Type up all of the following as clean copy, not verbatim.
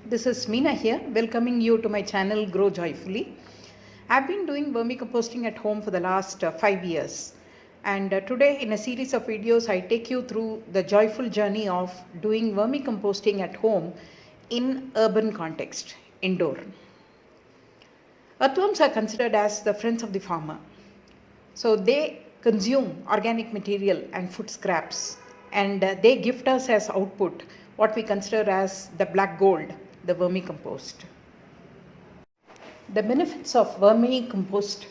this is Meena here, welcoming you to my channel Grow Joyfully. I've been doing vermicomposting at home for the last 5 years, and today in a series of videos I take you through the joyful journey of doing vermicomposting at home in urban context, indoor. Earthworms are considered as the friends of the farmer. So they consume organic material and food scraps, and they gift us as output what we consider as the black gold, the vermicompost. The benefits of vermicompost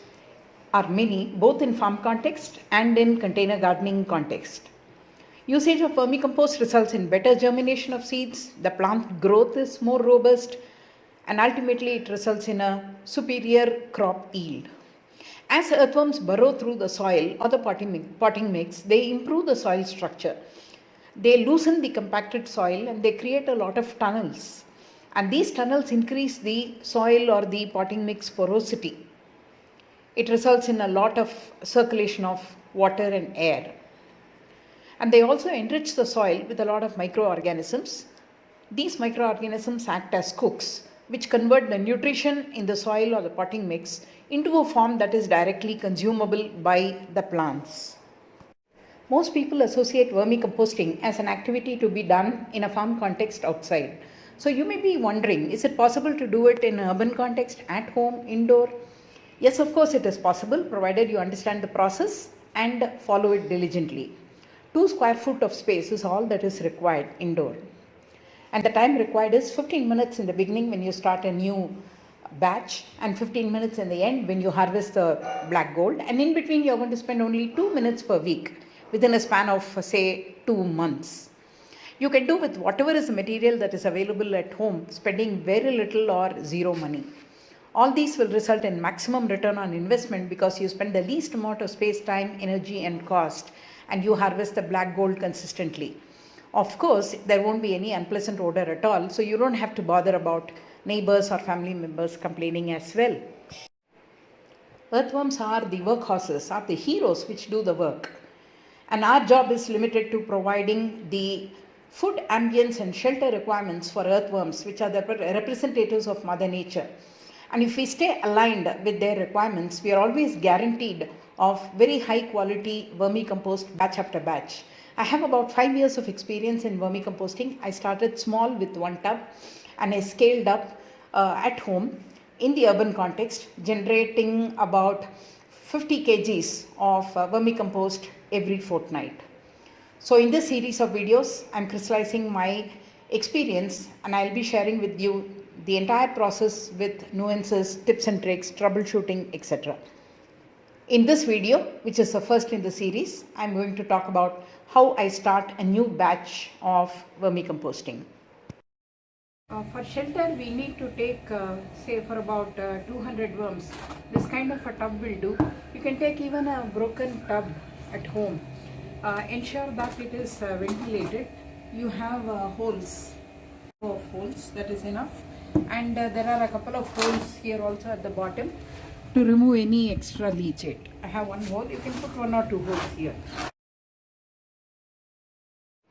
are many, both in farm context and in container gardening context. Usage of vermicompost results in better germination of seeds, the plant growth is more robust, and ultimately it results in a superior crop yield. As earthworms burrow through the soil or the potting mix, they improve the soil structure. They loosen the compacted soil and they create a lot of tunnels. And these tunnels increase the soil or the potting mix porosity. It results in a lot of circulation of water and air. And they also enrich the soil with a lot of microorganisms. These microorganisms act as cooks, which convert the nutrition in the soil or the potting mix into a form that is directly consumable by the plants. Most people associate vermicomposting as an activity to be done in a farm context outside. So you may be wondering, is it possible to do it in an urban context, at home, indoor? Yes, of course it is possible, provided you understand the process and follow it diligently. 2 square feet of space is all that is required indoor. And the time required is 15 minutes in the beginning when you start a new batch, and 15 minutes in the end when you harvest the black gold. And in between you're going to spend only 2 minutes per week within a span of say 2 months. You can do with whatever is the material that is available at home, spending very little or zero money. All these will result in maximum return on investment because you spend the least amount of space, time, energy and cost, and you harvest the black gold consistently. Of course, there won't be any unpleasant odor at all, so you don't have to bother about neighbors or family members complaining as well. Earthworms are the workhorses, are the heroes which do the work. And our job is limited to providing the food, ambience and shelter requirements for earthworms, which are the representatives of Mother Nature. And if we stay aligned with their requirements, we are always guaranteed of very high quality vermicompost batch after batch. I have about 5 years of experience in vermicomposting. I started small with 1 tub and I scaled up at home in the urban context, generating about 50 kgs of vermicompost every fortnight. So in this series of videos, I'm crystallizing my experience and I'll be sharing with you the entire process with nuances, tips and tricks, troubleshooting, etc. In this video, which is the first in the series, I'm going to talk about how I start a new batch of vermicomposting. For shelter, we need to take, say, for about 200 worms. This kind of a tub will do. You can take even a broken tub at home. Ensure that it is ventilated. You have holes, that is enough. And there are a couple of holes here also at the bottom to remove any extra leachate. I have one hole. You can put 1 or 2 holes here.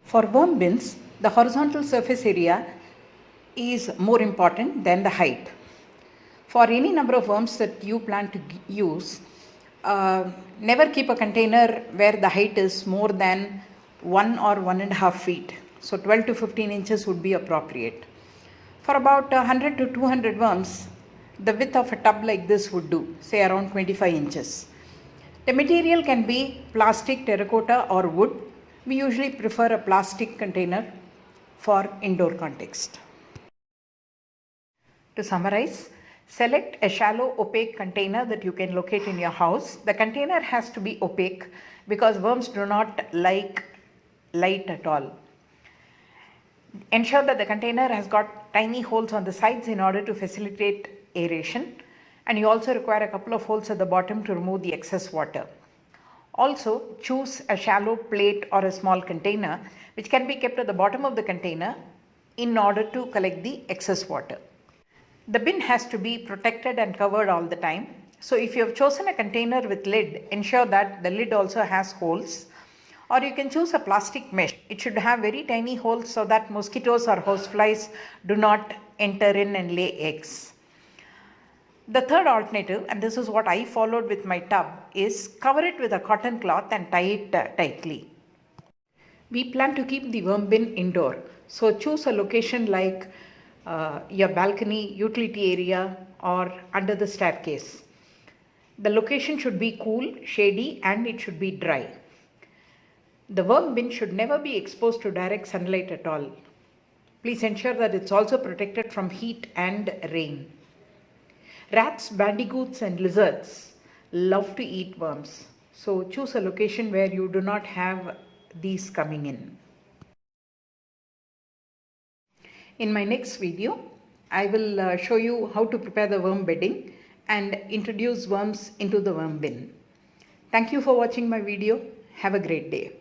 For worm bins, the horizontal surface area is more important than the height. For any number of worms that you plan to use, never keep a container where the height is more than 1 or 1.5 feet. So 12 to 15 inches would be appropriate. For about 100 to 200 worms, the width of a tub like this would do, say around 25 inches. The material can be plastic, terracotta or wood. We usually prefer a plastic container for indoor context. To summarize, select a shallow opaque container that you can locate in your house. The container has to be opaque because worms do not like light at all. Ensure that the container has got tiny holes on the sides in order to facilitate aeration, and you also require a couple of holes at the bottom to remove the excess water. Also, choose a shallow plate or a small container which can be kept at the bottom of the container in order to collect the excess water. The bin has to be protected and covered all the time. So if you have chosen a container with lid, ensure that the lid also has holes. Or you can choose a plastic mesh. It should have very tiny holes so that mosquitoes or houseflies do not enter in and lay eggs. The third alternative, and this is what I followed with my tub, is cover it with a cotton cloth and tie it tightly. We plan to keep the worm bin indoor, so choose a location like your balcony, utility area, or under the staircase. The location should be cool, shady, and it should be dry. The worm bin should never be exposed to direct sunlight at all. Please ensure that it's also protected from heat and rain. Rats, bandicoots, and lizards love to eat worms, so choose a location where you do not have these coming in. In my next video, I will show you how to prepare the worm bedding and introduce worms into the worm bin. Thank you for watching my video. Have a great day.